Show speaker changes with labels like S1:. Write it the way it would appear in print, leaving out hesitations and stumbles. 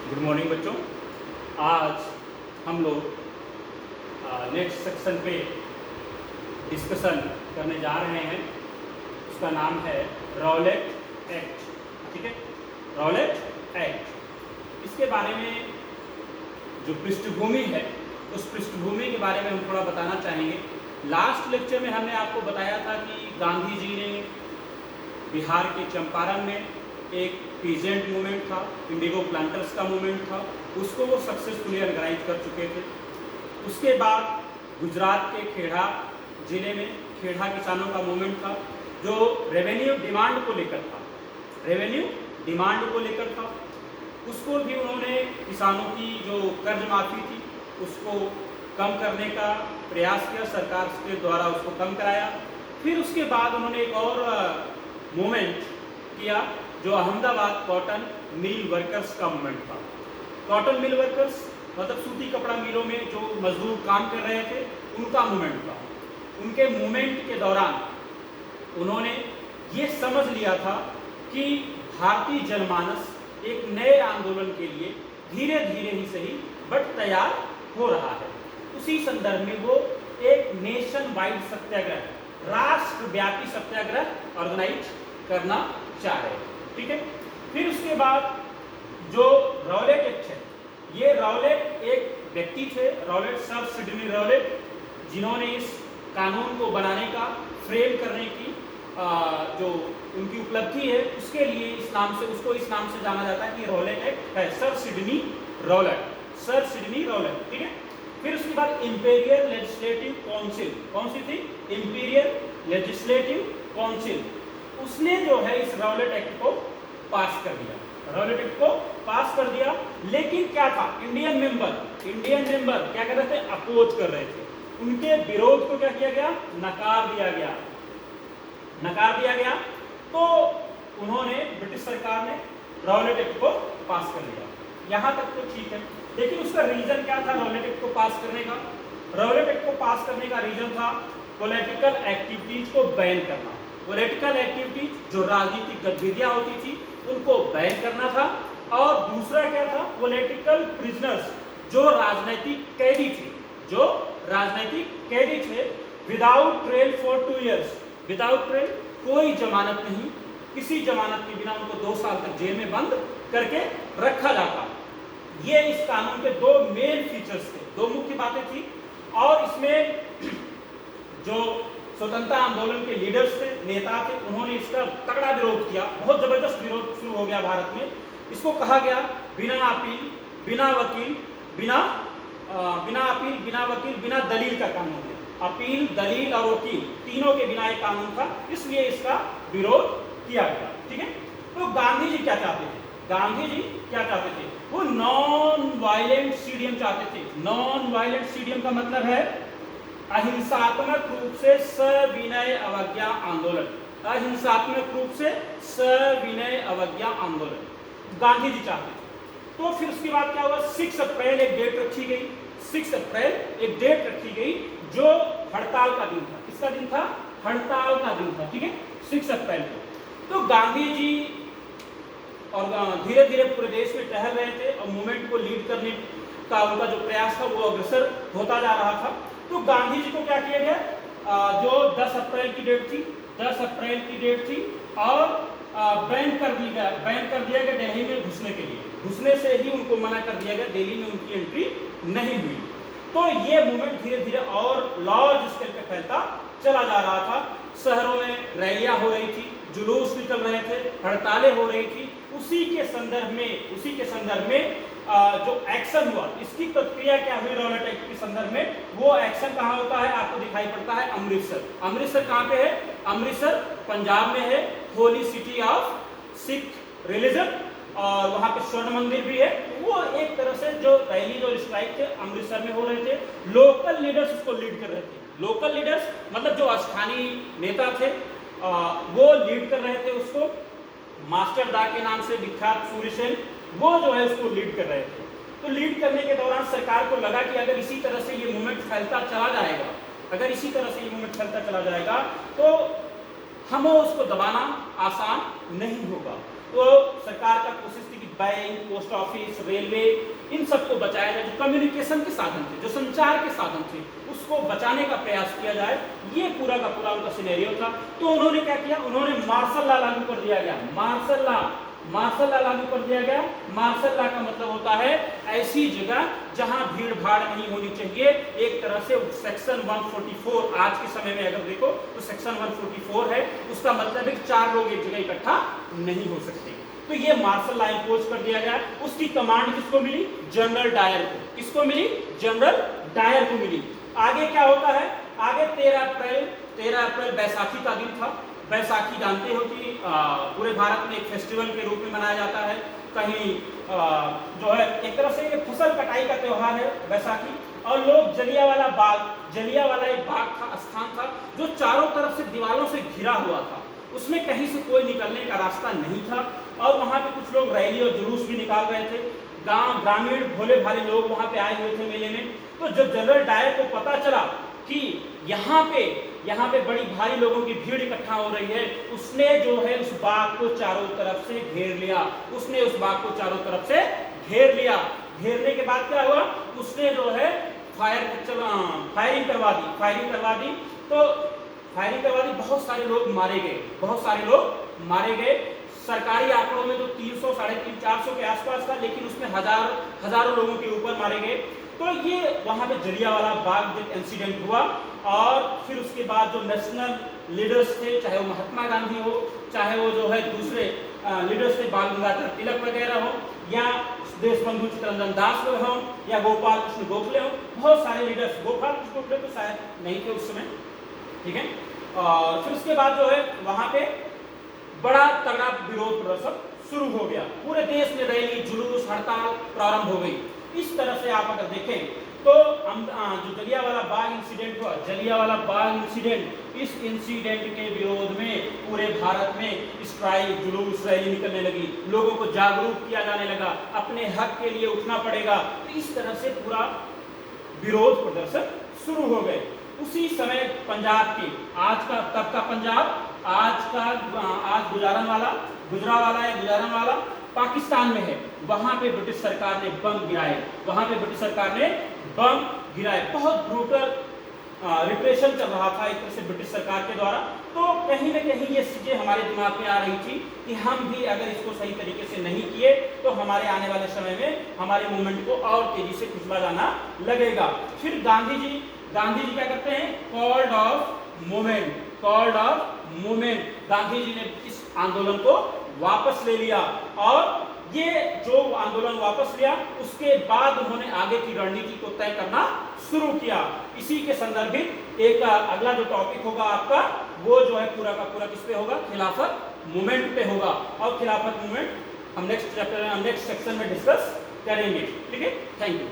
S1: Good morning बच्चों। आज हम लोग नेक्स्ट सेक्शन पे डिस्कशन करने जा रहे हैं। उसका नाम है रॉलेट एक्ट। ठीक है, रॉलेट एक्ट। इसके बारे में जो पृष्ठभूमि है उस पृष्ठभूमि के बारे में हम थोड़ा बताना चाहेंगे। लास्ट लेक्चर में हमने आपको बताया था कि गांधी जी ने बिहार के चंपारण में एक पीजेंट मूवमेंट था, इंडिगो प्लांटर्स का मूवमेंट था, उसको वो सक्सेसफुली ऑर्गेनाइज कर चुके थे। उसके बाद गुजरात के खेड़ा जिले में खेड़ा किसानों का मूवमेंट था जो रेवेन्यू डिमांड को लेकर था, रेवेन्यू डिमांड को लेकर था। उसको भी उन्होंने किसानों की जो कर्ज माफ़ी थी उसको कम करने का प्रयास किया, सरकार के द्वारा उसको कम कराया। फिर उसके बाद उन्होंने एक और मूवमेंट किया जो अहमदाबाद कॉटन मिल वर्कर्स का मूवमेंट था। कॉटन मिल वर्कर्स मतलब सूती कपड़ा मिलों में जो मजदूर काम कर रहे थे उनका मूवमेंट था। उनके मूवमेंट के दौरान उन्होंने ये समझ लिया था कि भारतीय जनमानस एक नए आंदोलन के लिए धीरे धीरे ही सही बट तैयार हो रहा है। उसी संदर्भ में वो एक नेशन वाइड सत्याग्रह, राष्ट्रव्यापी सत्याग्रह ऑर्गेनाइज करना चाह रहे हैं। ठीक है, फिर उसके बाद जो रॉलेट एक्ट है, ये रॉलेट एक व्यक्ति थे, रॉलेट सर सिडनी रॉलेट, जिन्होंने इस कानून को बनाने का, फ्रेम करने की जो उनकी उपलब्धि है उसके लिए इस नाम से उसको इस नाम से जाना जाता है कि रॉलेट एक्ट है, sir Sydney Rowlatt, sir Sydney Rowlatt. ठीक है, फिर उसके बाद इंपीरियल लेजिस्लेटिव काउंसिल, कौन सी थी? इंपीरियल लेजिस्लेटिव काउंसिल, उसने जो है इस रॉलेट एक्ट को पास कर दिया, रॉलेट एक्ट को पास कर दिया। लेकिन क्या था, इंडियन मेंबर क्या कर रहे थे? अपोज कर रहे थे। उनके विरोध को क्या किया गया? नकार दिया गया, नकार दिया गया। तो उन्होंने, ब्रिटिश सरकार ने रॉलेट एक्ट को पास कर लिया। यहां तक तो ठीक है, लेकिन उसका रीजन क्या था रॉलेट एक्ट को पास करने का? रॉलेट एक्ट को पास करने का रीजन था पॉलिटिकल एक्टिविटीज को बैन करना। पॉलिटिकल एक्टिविटीज जो राजनीतिक गतिविधियां होती थी उनको बैन करना था। और दूसरा क्या था? पॉलिटिकल प्रिजनर्स, जो राजनीतिक कैदी थे, जो राजनीतिक कैदी थे, without trail for 2 years, without trail, कोई जमानत नहीं, किसी जमानत के बिना उनको 2 साल तक जेल में बंद करके रखा जाता। ये इस कानून के 2 मेन फीचर्स थे, 2 मुख्य बातें थी। और इसमें जो स्वतंत्रता आंदोलन के लीडर्स थे, नेता थे, उन्होंने इसका तगड़ा विरोध किया, बहुत जबरदस्त विरोध शुरू हो गया भारत में। इसको कहा गया बिना अपील, बिना वकील, बिना अपील, बिना वकील, बिना दलील का कानून है। अपील, दलील और वकील तीनों के बिना एक कानून था, इसलिए इसका विरोध किया गया। ठीक है, तो गांधी जी क्या चाहते थे? गांधी जी क्या चाहते थे? वो नॉन वायलेंट सीडीएम चाहते थे। नॉन वायलेंट सीडीएम का मतलब है अहिंसात्मक रूप से सविनय अवज्ञा आंदोलन, अहिंसात्मक रूप से सविनय अवज्ञा आंदोलन गांधी जी चाहते थे। तो फिर उसके बाद क्या हुआ? 6 अप्रैल एक डेट रखी गई, 6 अप्रैल एक डेट रखी गई जो हड़ताल का दिन था। किसका दिन था? हड़ताल का दिन था। ठीक है, 6 अप्रैल को। तो गांधी जी और धीरे धीरे पूरे देश में टहल रहे थे और मूवमेंट को लीड करने का उनका जो प्रयास था वो अग्रसर होता जा रहा था। तो गांधी जी को क्या किया गया? जो 10 अप्रैल की डेट थी, 10 अप्रैल की डेट थी और बैन कर दिया गया दिल्ली में घुसने के लिए। घुसने से ही उनको मना कर दिया गया, दिल्ली में उनकी एंट्री नहीं हुई। तो ये मूवमेंट धीरे धीरे और लार्ज स्केल पे फैलता चला जा रहा था। शहरों में रैलियां हो रही थी, जुलूस निकल रहे थे, हड़तालें हो रही थी। उसी के संदर्भ में जो एक्शन हुआ, इसकी प्रक्रिया क्या हुई रॉलेट एक्ट के संदर्भ में? वो एक्शन कहाँ होता है? आपको दिखाई पड़ता है अमृतसर। अमृतसर कहाँ पे है? अमृतसर पंजाब में है, holy city of Sikh religion, और वहाँ पे स्वर्ण मंदिर भी है। वो एक तरह से जो रैली, जो स्ट्राइक थे अमृतसर में हो रहे थे, लोकल लीडर्स उसको लीड कर रहे थे। लोकल लीडर्स मतलब जो स्थानीय नेता थे वो लीड कर रहे थे उसको। मास्टर दा के नाम से विख्यात सूर्य सेन, वो जो है उसको लीड कर रहे थे। तो लीड करने के दौरान सरकार को लगा कि अगर इसी तरह से ये मूवमेंट फैलता चला जाएगा, अगर इसी तरह से ये मूवमेंट फैलता चला जाएगा तो हमें उसको दबाना आसान नहीं होगा। तो सरकार का कोशिश थी कि बैंक, पोस्ट ऑफिस, रेलवे, इन सबको बचाया जाए, जो कम्युनिकेशन के साधन थे, जो संचार के साधन थे, उसको बचाने का प्रयास किया जाए। ये पूरा का पूरा उनका सिनेरियो था। तो उन्होंने क्या किया, उन्होंने मार्शल लॉ लागू कर दिया गया। मार्शल लॉ लागू कर दिया गया। मार्शल लॉ का मतलब होता है ऐसी जगह जहां भीड़ भाड़ नहीं होनी चाहिए। एक तरह से सेक्शन 144 आज के समय में अगर देखो तो सेक्शन 144 है, उसका मतलब है कि 4 लोग एक जगह इकट्ठा नहीं हो सकते। तो ये मार्शल लॉ इम्पोज कर दिया गया। उसकी कमांड किसको मिली, जनरल डायर को। किसको मिली, जनरल डायर को मिली। आगे क्या होता है, आगे 13 अप्रैल बैसाखी का दिन था। बैसाखी जानते हो कि पूरे भारत में एक फेस्टिवल के रूप में मनाया जाता है। कहीं जो है एक तरह से ये फसल कटाई का त्यौहार है बैसाखी। और लोग जलियांवाला एक बाग था, स्थान था, जो चारों तरफ से दीवारों से घिरा हुआ था। उसमें कहीं से कोई निकलने का रास्ता नहीं था। और वहां पे कुछ लोग रैली और जुलूस भी निकाल रहे थे। ग्रामीण भोले भाले लोग वहां पे आए हुए थे मेले में। तो जब जनरल डायर को पता चला कि यहाँ पे बड़ी भारी लोगों की भीड़ इकट्ठा हो रही है, उसने जो है उस बाग को चारों तरफ से घेर लिया। उसने उस बाग को चारों तरफ से घेर लिया। घेरने के बाद क्या हुआ, उसने जो है फायरिंग करवा दी। तो फायरिंग करवा दी, बहुत सारे लोग मारे गए। सरकारी आंकड़ों में तो 300, 350, 400 के आसपास था, लेकिन उसमें हजारों लोगों के ऊपर मारे गए। तो ये वहां पे जलियांवाला बाग जब इंसिडेंट हुआ, और फिर उसके बाद जो नेशनल लीडर्स थे, चाहे वो महात्मा गांधी हो, चाहे वो जो है दूसरे लीडर्स थे, बाल गंगाधर तिलक वगैरह हो, या देशबंधु चित्तरंजन दास हो, या गोपाल कृष्ण गोखले हो, बहुत सारे लीडर्स। गोपाल कृष्ण गोखले तो शायद नहीं थे उस समय, ठीक है। और फिर उसके बाद जो है वहां पे बड़ा तगड़ा विरोध प्रदर्शन शुरू हो गया। पूरे देश में रैली, जुलूस, हड़ताल प्रारंभ हो गई। इस तरह से आप अगर देखें तो जो जलियांवाला बाग इंसिडेंट हुआ, जलियांवाला बाग इंसिडेंट, इस इंसिडेंट के विरोध में पूरे भारत में स्ट्राइक, जुलूस, रैली निकलने लगी। लोगों को जागरूक किया जाने लगा, अपने हक के लिए उठना पड़ेगा। तो इस तरह से पूरा विरोध प्रदर्शन शुरू हो गए। उसी समय पंजाब की, तब का पंजाब, आज गुजरांवाला पाकिस्तान में है। वहां पे ब्रिटिश सरकार ने बम गिराए। बहुत ब्रूटल रिप्रेशन चल रहा था एक तरह से ब्रिटिश सरकार के द्वारा। तो कहीं न कहीं ये चीजें हमारे दिमाग में आ रही थी कि हम भी अगर इसको सही तरीके से नहीं किए तो हमारे आने वाले समय में हमारे मूवमेंट को और तेजी से कुचला जाना लगेगा। फिर गांधी जी क्या करते हैं, called off movement. Gandhi ji ने इस आंदोलन को वापस ले लिया, और ये जो आंदोलन वापस लिया, उसके बाद उन्होंने आगे की रणनीति को तय करना शुरू किया। इसी के संदर्भित एक अगला जो टॉपिक होगा आपका, वो जो है पूरा का पूरा किस पे होगा, खिलाफत मूवमेंट पे होगा। और खिलाफत मूवमेंट हम नेक्स्ट सेक्शन में डिस्कस करेंगे, ठीक है। Thank you.